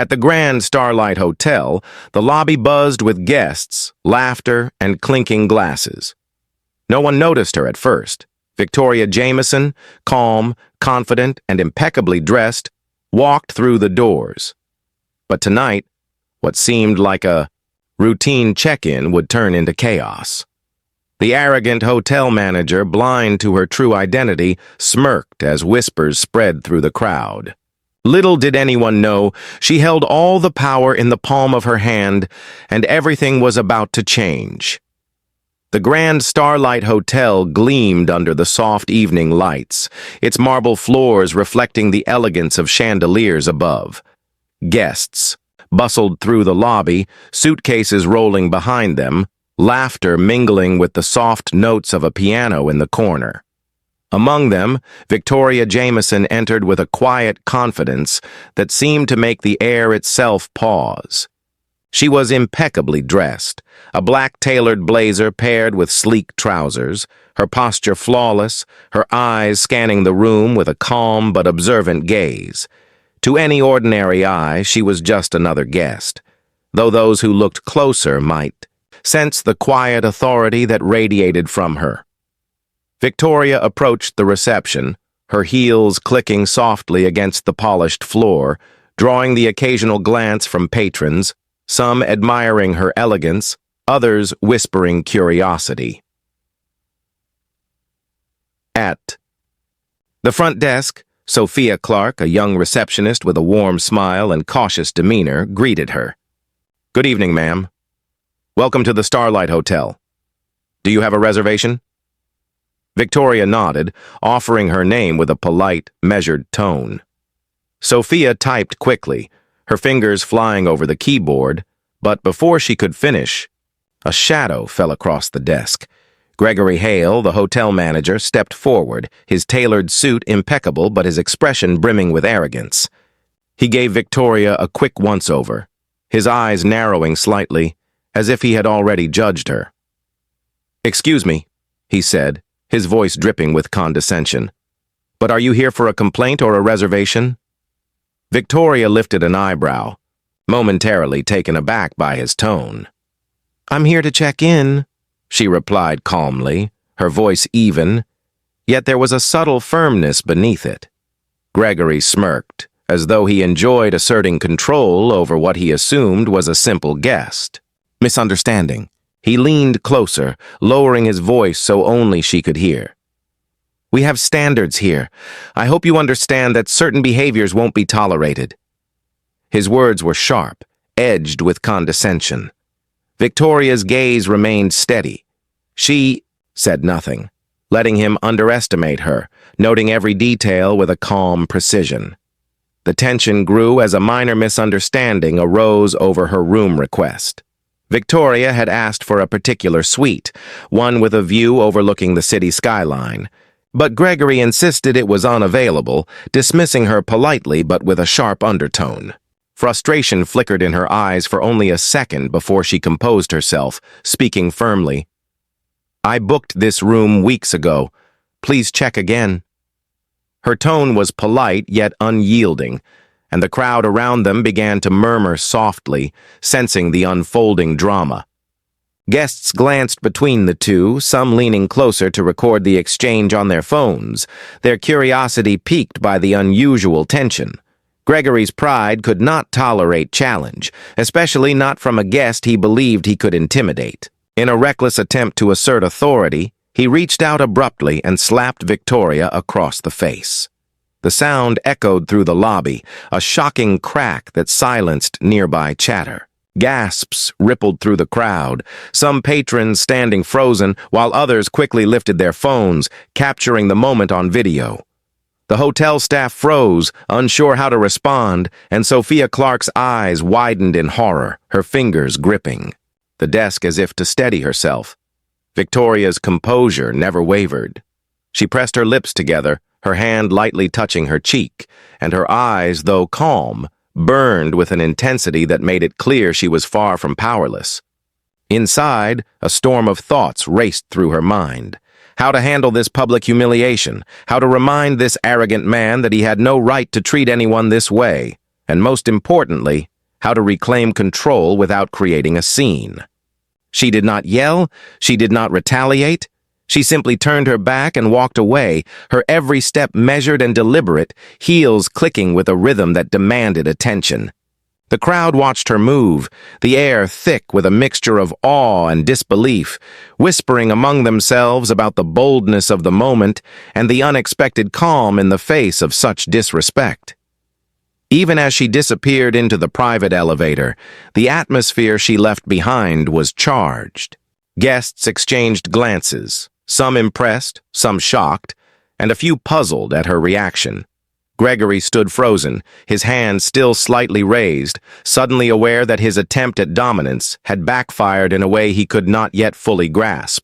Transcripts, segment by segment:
At the Grand Starlight Hotel, the lobby buzzed with guests, laughter, and clinking glasses. No one noticed her at first. Victoria Jameson, calm, confident, and impeccably dressed, walked through the doors. But tonight, what seemed like a routine check-in would turn into chaos. The arrogant hotel manager, blind to her true identity, smirked as whispers spread through the crowd. Little did anyone know, she held all the power in the palm of her hand, and everything was about to change. The Grand Starlight Hotel gleamed under the soft evening lights, its marble floors reflecting the elegance of chandeliers above. Guests bustled through the lobby, suitcases rolling behind them, laughter mingling with the soft notes of a piano in the corner. Among them, Victoria Jameson entered with a quiet confidence that seemed to make the air itself pause. She was impeccably dressed, a black tailored blazer paired with sleek trousers, her posture flawless, her eyes scanning the room with a calm but observant gaze. To any ordinary eye, she was just another guest, though those who looked closer might sense the quiet authority that radiated from her. Victoria approached the reception, her heels clicking softly against the polished floor, drawing the occasional glance from patrons, some admiring her elegance, others whispering curiosity. At the front desk, Sophia Clark, a young receptionist with a warm smile and cautious demeanor, greeted her. "Good evening, ma'am. Welcome to the Starlight Hotel. Do you have a reservation?" Victoria nodded, offering her name with a polite, measured tone. Sophia typed quickly, her fingers flying over the keyboard, but before she could finish, a shadow fell across the desk. Gregory Hale, the hotel manager, stepped forward, his tailored suit impeccable but his expression brimming with arrogance. He gave Victoria a quick once-over, his eyes narrowing slightly, as if he had already judged her. "Excuse me," he said, his voice dripping with condescension. "But are you here for a complaint or a reservation?" Victoria lifted an eyebrow, momentarily taken aback by his tone. "I'm here to check in," she replied calmly, her voice even, yet there was a subtle firmness beneath it. Gregory smirked, as though he enjoyed asserting control over what he assumed was a simple guest. Misunderstanding. He leaned closer, lowering his voice so only she could hear. "We have standards here. I hope you understand that certain behaviors won't be tolerated." His words were sharp, edged with condescension. Victoria's gaze remained steady. She said nothing, letting him underestimate her, noting every detail with a calm precision. The tension grew as a minor misunderstanding arose over her room request. Victoria had asked for a particular suite, one with a view overlooking the city skyline, but Gregory insisted it was unavailable, dismissing her politely but with a sharp undertone. Frustration flickered in her eyes for only a second before she composed herself, speaking firmly. "I booked this room weeks ago. Please check again." Her tone was polite yet unyielding, and the crowd around them began to murmur softly, sensing the unfolding drama. Guests glanced between the two, some leaning closer to record the exchange on their phones, their curiosity piqued by the unusual tension. Gregory's pride could not tolerate challenge, especially not from a guest he believed he could intimidate. In a reckless attempt to assert authority, he reached out abruptly and slapped Victoria across the face. The sound echoed through the lobby, a shocking crack that silenced nearby chatter. Gasps rippled through the crowd, some patrons standing frozen, while others quickly lifted their phones, capturing the moment on video. The hotel staff froze, unsure how to respond, and Sophia Clark's eyes widened in horror, her fingers gripping the desk as if to steady herself. Victoria's composure never wavered. She pressed her lips together, her hand lightly touching her cheek, and her eyes, though calm, burned with an intensity that made it clear she was far from powerless. Inside, a storm of thoughts raced through her mind. How to handle this public humiliation, how to remind this arrogant man that he had no right to treat anyone this way, and most importantly, how to reclaim control without creating a scene. She did not yell, she did not retaliate. She simply turned her back and walked away, her every step measured and deliberate, heels clicking with a rhythm that demanded attention. The crowd watched her move, the air thick with a mixture of awe and disbelief, whispering among themselves about the boldness of the moment and the unexpected calm in the face of such disrespect. Even as she disappeared into the private elevator, the atmosphere she left behind was charged. Guests exchanged glances, some impressed, some shocked, and a few puzzled at her reaction. Gregory stood frozen, his hand still slightly raised, suddenly aware that his attempt at dominance had backfired in a way he could not yet fully grasp.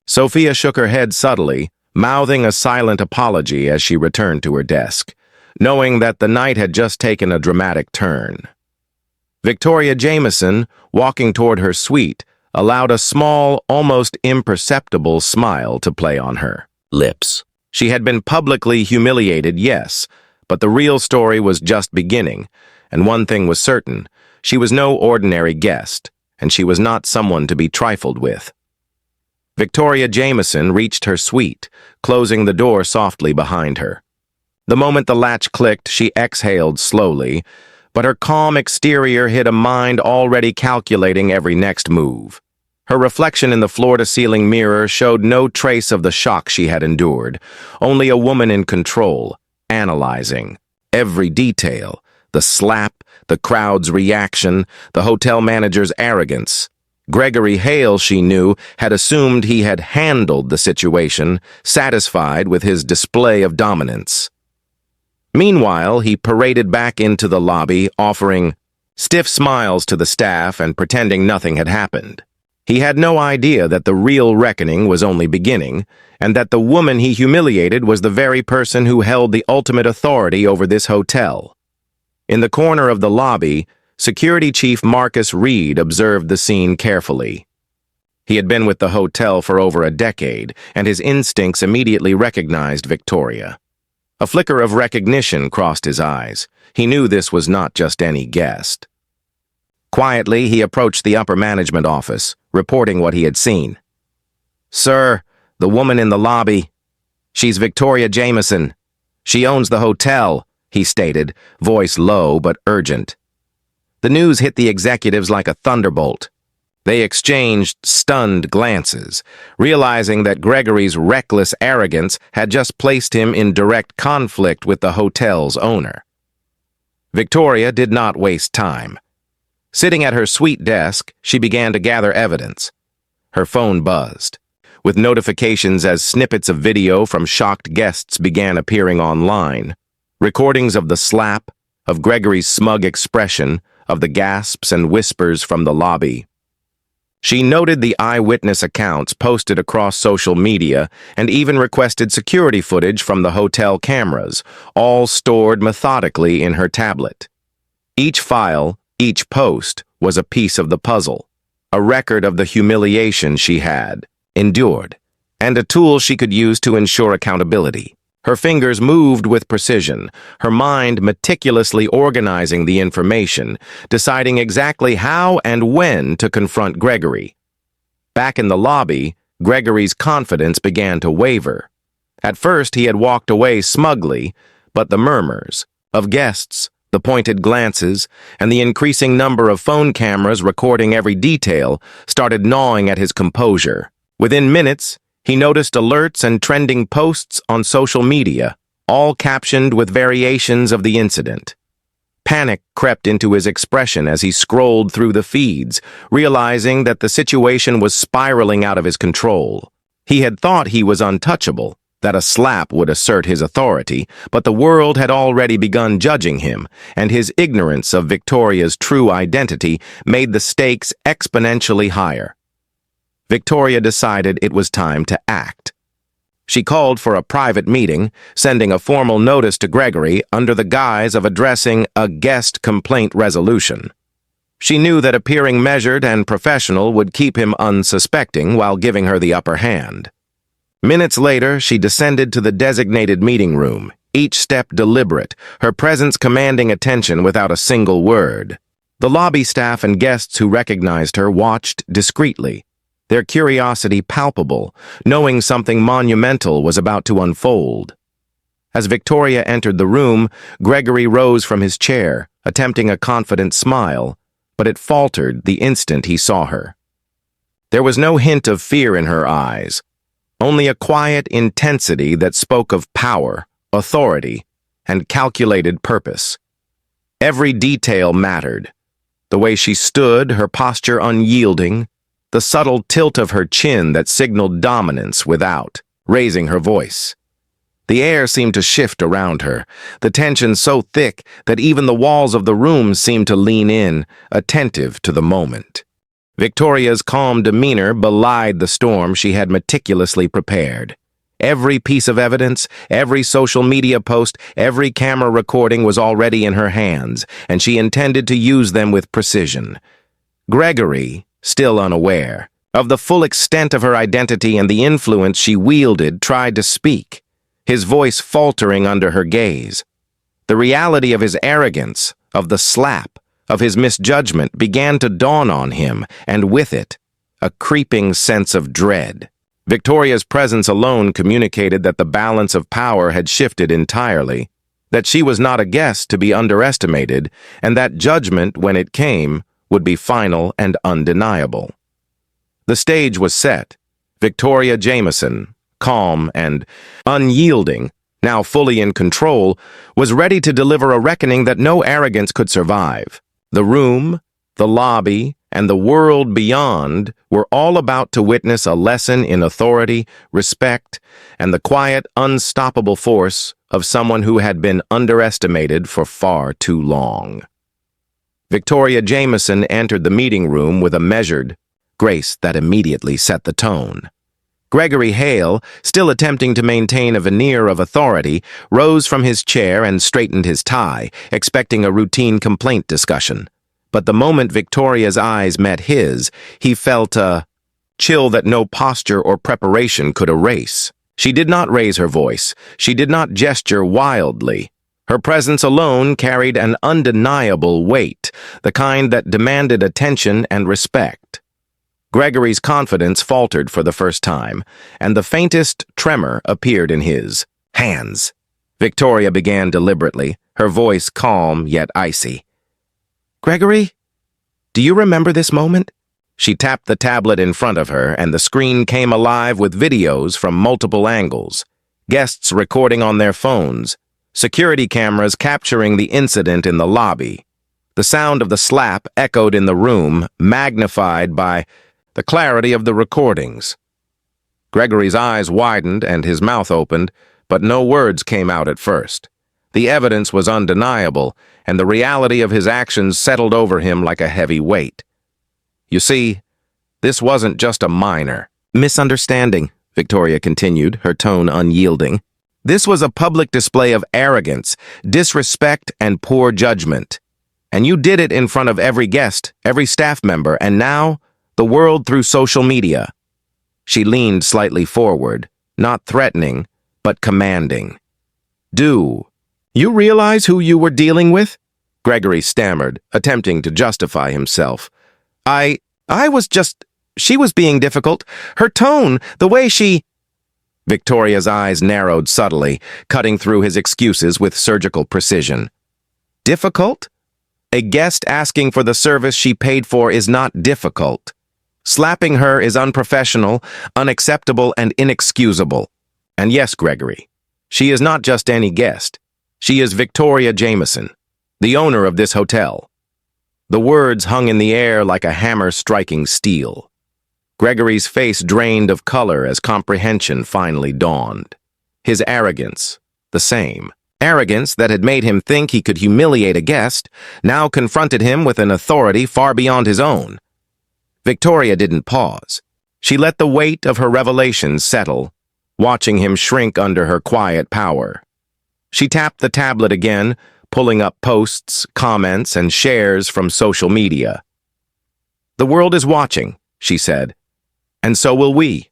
Sophia shook her head subtly, mouthing a silent apology as she returned to her desk, knowing that the night had just taken a dramatic turn. Victoria Jameson, walking toward her suite, allowed a small, almost imperceptible smile to play on her lips. She had been publicly humiliated, yes, but the real story was just beginning, and one thing was certain: she was no ordinary guest, and she was not someone to be trifled with. Victoria Jameson reached her suite, closing the door softly behind her. The moment the latch clicked, she exhaled slowly, but her calm exterior hid a mind already calculating every next move. Her reflection in the floor-to-ceiling mirror showed no trace of the shock she had endured, only a woman in control, analyzing every detail: the slap, the crowd's reaction, the hotel manager's arrogance. Gregory Hale, she knew, had assumed he had handled the situation, satisfied with his display of dominance. Meanwhile, he paraded back into the lobby, offering stiff smiles to the staff and pretending nothing had happened. He had no idea that the real reckoning was only beginning, and that the woman he humiliated was the very person who held the ultimate authority over this hotel. In the corner of the lobby, Security Chief Marcus Reed observed the scene carefully. He had been with the hotel for over a decade, and his instincts immediately recognized Victoria. A flicker of recognition crossed his eyes. He knew this was not just any guest. Quietly, he approached the upper management office, reporting what he had seen. "Sir, the woman in the lobby. She's Victoria Jameson. She owns the hotel," he stated, voice low but urgent. The news hit the executives like a thunderbolt. They exchanged stunned glances, realizing that Gregory's reckless arrogance had just placed him in direct conflict with the hotel's owner. Victoria did not waste time. Sitting at her suite desk, she began to gather evidence. Her phone buzzed, with notifications as snippets of video from shocked guests began appearing online. Recordings of the slap, of Gregory's smug expression, of the gasps and whispers from the lobby. She noted the eyewitness accounts posted across social media and even requested security footage from the hotel cameras, all stored methodically in her tablet. Each file, each post, was a piece of the puzzle, a record of the humiliation she had endured, and a tool she could use to ensure accountability. Her fingers moved with precision, her mind meticulously organizing the information, deciding exactly how and when to confront Gregory. Back in the lobby, Gregory's confidence began to waver. At first, he had walked away smugly, but the murmurs of guests, the pointed glances, and the increasing number of phone cameras recording every detail started gnawing at his composure. Within minutes, he noticed alerts and trending posts on social media, all captioned with variations of the incident. Panic crept into his expression as he scrolled through the feeds, realizing that the situation was spiraling out of his control. He had thought he was untouchable, that a slap would assert his authority, but the world had already begun judging him, and his ignorance of Victoria's true identity made the stakes exponentially higher. Victoria decided it was time to act. She called for a private meeting, sending a formal notice to Gregory under the guise of addressing a guest complaint resolution. She knew that appearing measured and professional would keep him unsuspecting while giving her the upper hand. Minutes later, she descended to the designated meeting room, each step deliberate, her presence commanding attention without a single word. The lobby staff and guests who recognized her watched discreetly, their curiosity palpable, knowing something monumental was about to unfold. As Victoria entered the room, Gregory rose from his chair, attempting a confident smile, but it faltered the instant he saw her. There was no hint of fear in her eyes, only a quiet intensity that spoke of power, authority, and calculated purpose. Every detail mattered. The way she stood, her posture unyielding, the subtle tilt of her chin that signaled dominance without raising her voice. The air seemed to shift around her, the tension so thick that even the walls of the room seemed to lean in, attentive to the moment. Victoria's calm demeanor belied the storm she had meticulously prepared. Every piece of evidence, every social media post, every camera recording was already in her hands, and she intended to use them with precision. Gregory, still unaware of the full extent of her identity and the influence she wielded, tried to speak, his voice faltering under her gaze. The reality of his arrogance, of the slap, of his misjudgment began to dawn on him, and with it, a creeping sense of dread. Victoria's presence alone communicated that the balance of power had shifted entirely, that she was not a guest to be underestimated, and that judgment, when it came, would be final and undeniable. The stage was set. Victoria Jameson, calm and unyielding, now fully in control, was ready to deliver a reckoning that no arrogance could survive. The room, the lobby, and the world beyond were all about to witness a lesson in authority, respect, and the quiet, unstoppable force of someone who had been underestimated for far too long. Victoria Jameson entered the meeting room with a measured grace that immediately set the tone. Gregory Hale, still attempting to maintain a veneer of authority, rose from his chair and straightened his tie, expecting a routine complaint discussion. But the moment Victoria's eyes met his, he felt a chill that no posture or preparation could erase. She did not raise her voice. She did not gesture wildly. Her presence alone carried an undeniable weight, the kind that demanded attention and respect. Gregory's confidence faltered for the first time, and the faintest tremor appeared in his hands. Victoria began deliberately, her voice calm yet icy. "Gregory, do you remember this moment?" She tapped the tablet in front of her, and the screen came alive with videos from multiple angles. Guests recording on their phones, security cameras capturing the incident in the lobby. The sound of the slap echoed in the room, magnified by the clarity of the recordings. Gregory's eyes widened and his mouth opened, but no words came out at first. The evidence was undeniable, and the reality of his actions settled over him like a heavy weight. "You see, this wasn't just a minor misunderstanding," Victoria continued, her tone unyielding. "This was a public display of arrogance, disrespect, and poor judgment. And you did it in front of every guest, every staff member, and now, the world through social media." She leaned slightly forward, not threatening, but commanding. "Do you realize who you were dealing with?" Gregory stammered, attempting to justify himself. She was being difficult. Her tone, the way she—" Victoria's eyes narrowed subtly, cutting through his excuses with surgical precision. "Difficult? A guest asking for the service she paid for is not difficult. Slapping her is unprofessional, unacceptable, and inexcusable. And yes, Gregory, she is not just any guest. She is Victoria Jameson, the owner of this hotel." The words hung in the air like a hammer striking steel. Gregory's face drained of color as comprehension finally dawned. His arrogance, the same. Arrogance that had made him think he could humiliate a guest, now confronted him with an authority far beyond his own. Victoria didn't pause. She let the weight of her revelations settle, watching him shrink under her quiet power. She tapped the tablet again, pulling up posts, comments, and shares from social media. "The world is watching," she said, "and so will we.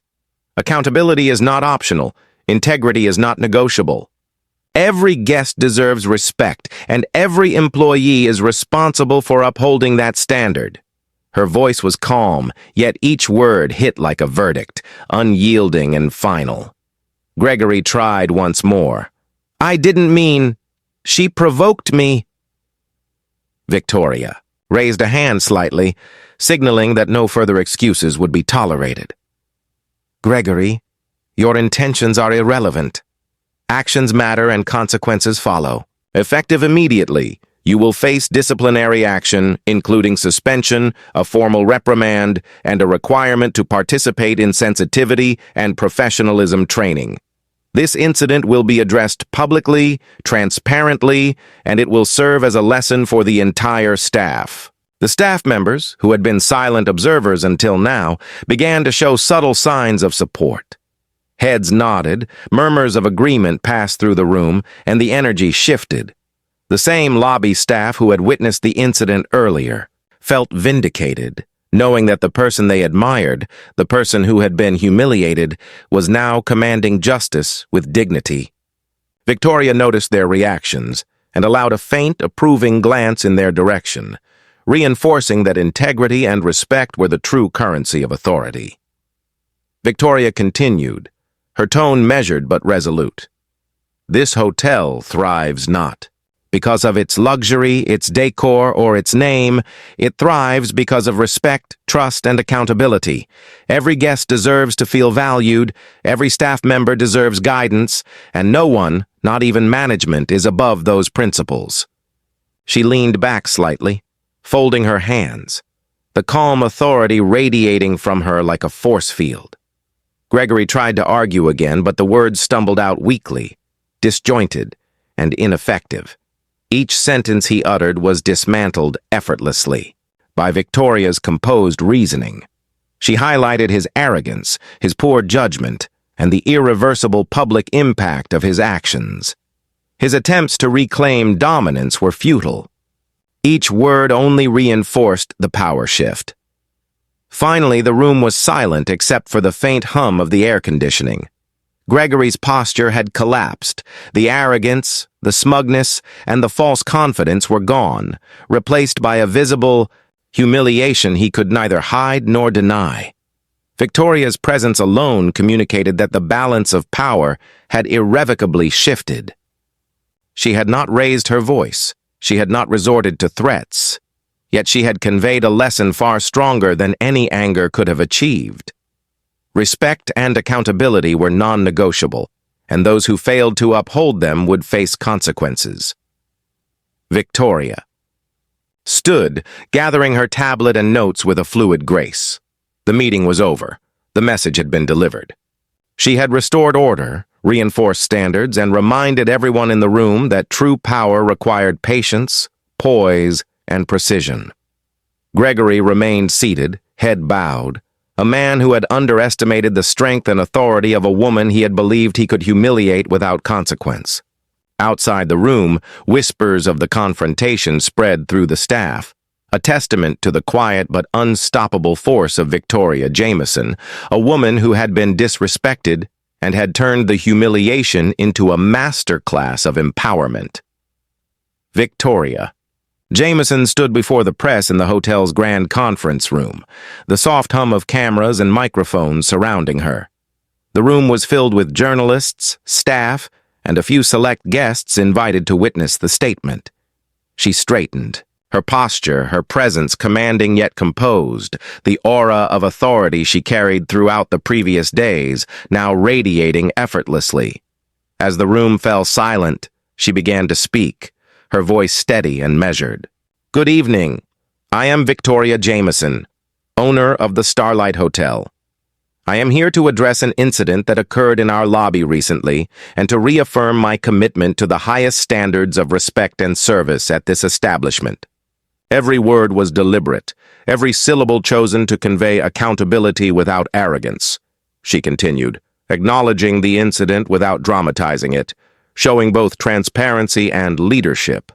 Accountability is not optional. Integrity is not negotiable. Every guest deserves respect, and every employee is responsible for upholding that standard. Her voice was calm, yet each word hit like a verdict, unyielding and final. Gregory tried once more. I didn't mean... She provoked me. Victoria raised a hand slightly, signaling that no further excuses would be tolerated. Gregory, your intentions are irrelevant. Actions matter and consequences follow. Effective immediately, you will face disciplinary action, including suspension, a formal reprimand, and a requirement to participate in sensitivity and professionalism training. This incident will be addressed publicly, transparently, and it will serve as a lesson for the entire staff. The staff members, who had been silent observers until now, began to show subtle signs of support. Heads nodded, murmurs of agreement passed through the room, and the energy shifted. The same lobby staff who had witnessed the incident earlier felt vindicated, knowing that the person they admired, the person who had been humiliated, was now commanding justice with dignity. Victoria noticed their reactions and allowed a faint, approving glance in their direction, reinforcing that integrity and respect were the true currency of authority. Victoria continued, her tone measured but resolute. This hotel thrives not because of its luxury, its decor, or its name. It thrives because of respect, trust, and accountability. Every guest deserves to feel valued, every staff member deserves guidance, and no one, not even management, is above those principles. She leaned back slightly, folding her hands, the calm authority radiating from her like a force field. Gregory tried to argue again, but the words stumbled out weakly, disjointed, and ineffective. Each sentence he uttered was dismantled effortlessly by Victoria's composed reasoning. She highlighted his arrogance, his poor judgment, and the irreversible public impact of his actions. His attempts to reclaim dominance were futile. Each word only reinforced the power shift. Finally, the room was silent except for the faint hum of the air conditioning. Gregory's posture had collapsed. The arrogance, the smugness, and the false confidence were gone, replaced by a visible humiliation he could neither hide nor deny. Victoria's presence alone communicated that the balance of power had irrevocably shifted. She had not raised her voice. She had not resorted to threats. Yet she had conveyed a lesson far stronger than any anger could have achieved. Respect and accountability were non-negotiable, and those who failed to uphold them would face consequences. Victoria stood, gathering her tablet and notes with a fluid grace. The meeting was over. The message had been delivered. She had restored order, reinforced standards, and reminded everyone in the room that true power required patience, poise, and precision. Gregory remained seated, head bowed, a man who had underestimated the strength and authority of a woman he had believed he could humiliate without consequence. Outside the room, whispers of the confrontation spread through the staff, a testament to the quiet but unstoppable force of Victoria Jameson, a woman who had been disrespected and had turned the humiliation into a masterclass of empowerment. Victoria Jameson stood before the press in the hotel's grand conference room, the soft hum of cameras and microphones surrounding her. The room was filled with journalists, staff, and a few select guests invited to witness the statement. She straightened, her posture, her presence commanding yet composed, the aura of authority she carried throughout the previous days, now radiating effortlessly. As the room fell silent, she began to speak, her voice steady and measured. Good evening. I am Victoria Jameson, owner of the Starlight Hotel. I am here to address an incident that occurred in our lobby recently and to reaffirm my commitment to the highest standards of respect and service at this establishment. Every word was deliberate, every syllable chosen to convey accountability without arrogance, she continued, acknowledging the incident without dramatizing it, showing both transparency and leadership.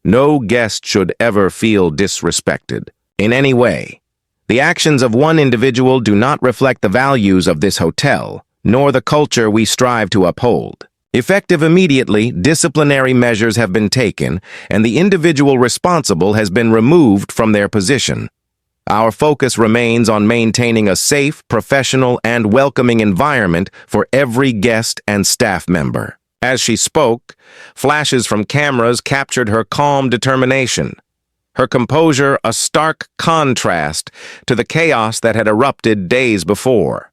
No guest should ever feel disrespected in any way. The actions of one individual do not reflect the values of this hotel, nor the culture we strive to uphold. Effective immediately, disciplinary measures have been taken, and the individual responsible has been removed from their position. Our focus remains on maintaining a safe, professional, and welcoming environment for every guest and staff member. As she spoke, flashes from cameras captured her calm determination, her composure a stark contrast to the chaos that had erupted days before.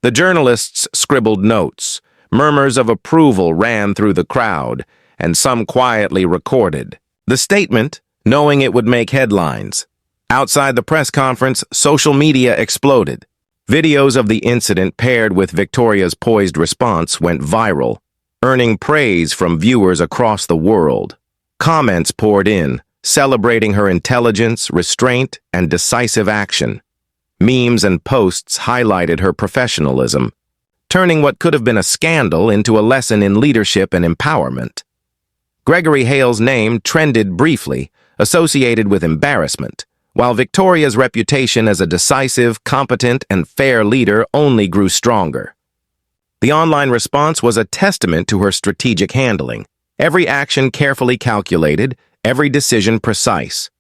The journalists scribbled notes. Murmurs of approval ran through the crowd, and some quietly recorded the statement, knowing it would make headlines. Outside the press conference, social media exploded. Videos of the incident paired with Victoria's poised response went viral, earning praise from viewers across the world. Comments poured in, celebrating her intelligence, restraint, and decisive action. Memes and posts highlighted her professionalism, turning what could have been a scandal into a lesson in leadership and empowerment. Gregory Hale's name trended briefly, associated with embarrassment, while Victoria's reputation as a decisive, competent, and fair leader only grew stronger. The online response was a testament to her strategic handling, every action carefully calculated, every decision precise.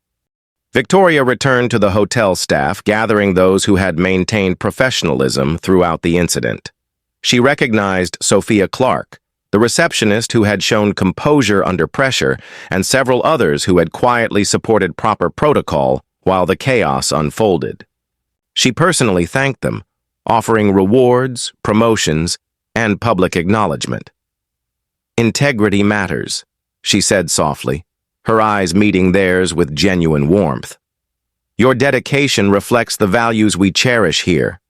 Victoria returned to the hotel staff, gathering those who had maintained professionalism throughout the incident. She recognized Sophia Clark, the receptionist who had shown composure under pressure, and several others who had quietly supported proper protocol while the chaos unfolded. She personally thanked them, offering rewards, promotions, and public acknowledgement. "Integrity matters," she said softly, her eyes meeting theirs with genuine warmth. "Your dedication reflects the values we cherish here.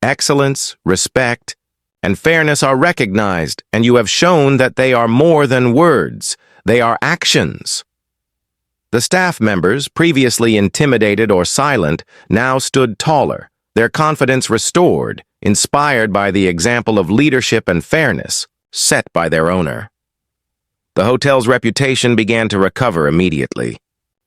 Excellence, respect, and fairness are recognized, and you have shown that they are more than words, they are actions." The staff members, previously intimidated or silent, now stood taller, their confidence restored, inspired by the example of leadership and fairness set by their owner. The hotel's reputation began to recover immediately.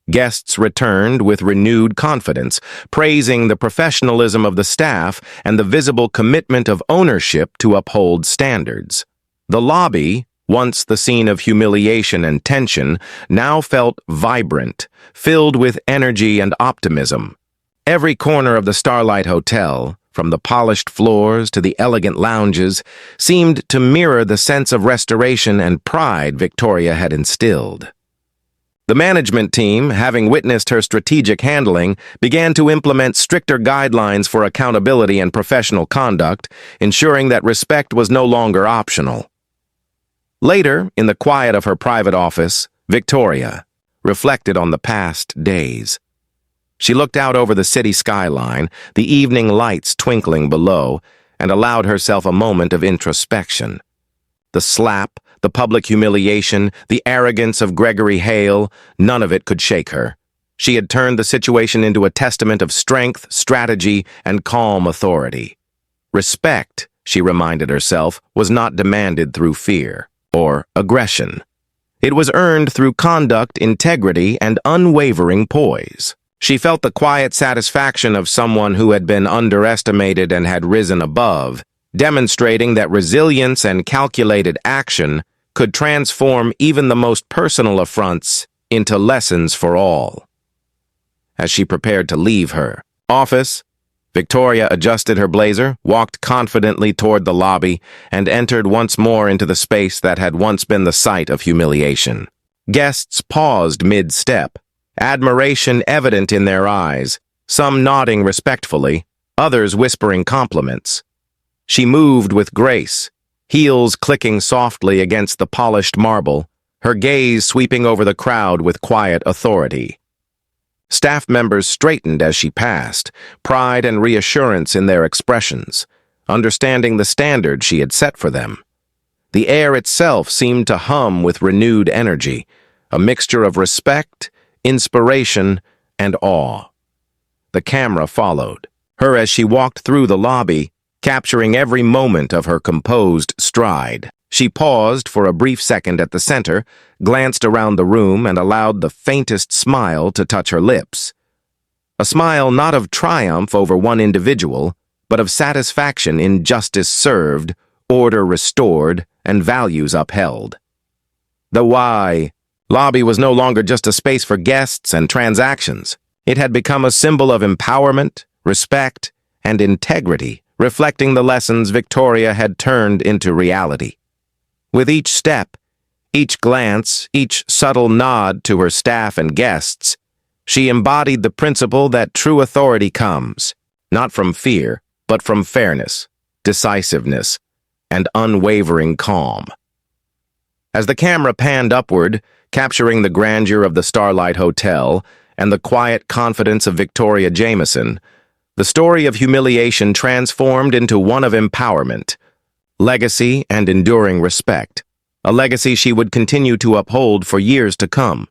Guests returned with renewed confidence, praising the professionalism of the staff and the visible commitment of ownership to uphold standards. The lobby, once the scene of humiliation and tension, now felt vibrant, filled with energy and optimism. Every corner of the Starlight Hotel, from the polished floors to the elegant lounges, seemed to mirror the sense of restoration and pride Victoria had instilled. The management team, having witnessed her strategic handling, began to implement stricter guidelines for accountability and professional conduct, ensuring that respect was no longer optional. Later, in the quiet of her private office, Victoria reflected on the past days. She looked out over the city skyline, the evening lights twinkling below, and allowed herself a moment of introspection. The slap, the public humiliation, the arrogance of Gregory Hale, none of it could shake her. She had turned the situation into a testament of strength, strategy, and calm authority. Respect, she reminded herself, was not demanded through fear or aggression. It was earned through conduct, integrity, and unwavering poise. She felt the quiet satisfaction of someone who had been underestimated and had risen above, demonstrating that resilience and calculated action could transform even the most personal affronts into lessons for all. As she prepared to leave her office, Victoria adjusted her blazer, walked confidently toward the lobby, and entered once more into the space that had once been the site of humiliation. Guests paused mid-step, admiration evident in their eyes, some nodding respectfully, others whispering compliments. She moved with grace, heels clicking softly against the polished marble, her gaze sweeping over the crowd with quiet authority. Staff members straightened as she passed, pride and reassurance in their expressions, understanding the standard she had set for them. The air itself seemed to hum with renewed energy, a mixture of respect, inspiration, and awe. The camera followed her as she walked through the lobby, capturing every moment of her composed stride. She paused for a brief second at the center, glanced around the room, and allowed the faintest smile to touch her lips. A smile not of triumph over one individual, but of satisfaction in justice served, order restored, and values upheld. The Y lobby was no longer just a space for guests and transactions. It had become a symbol of empowerment, respect, and integrity, reflecting the lessons Victoria had turned into reality. With each step, each glance, each subtle nod to her staff and guests, she embodied the principle that true authority comes, not from fear, but from fairness, decisiveness, and unwavering calm. As the camera panned upward, capturing the grandeur of the Starlight Hotel and the quiet confidence of Victoria Jameson, the story of humiliation transformed into one of empowerment, legacy, and enduring respect, a legacy she would continue to uphold for years to come.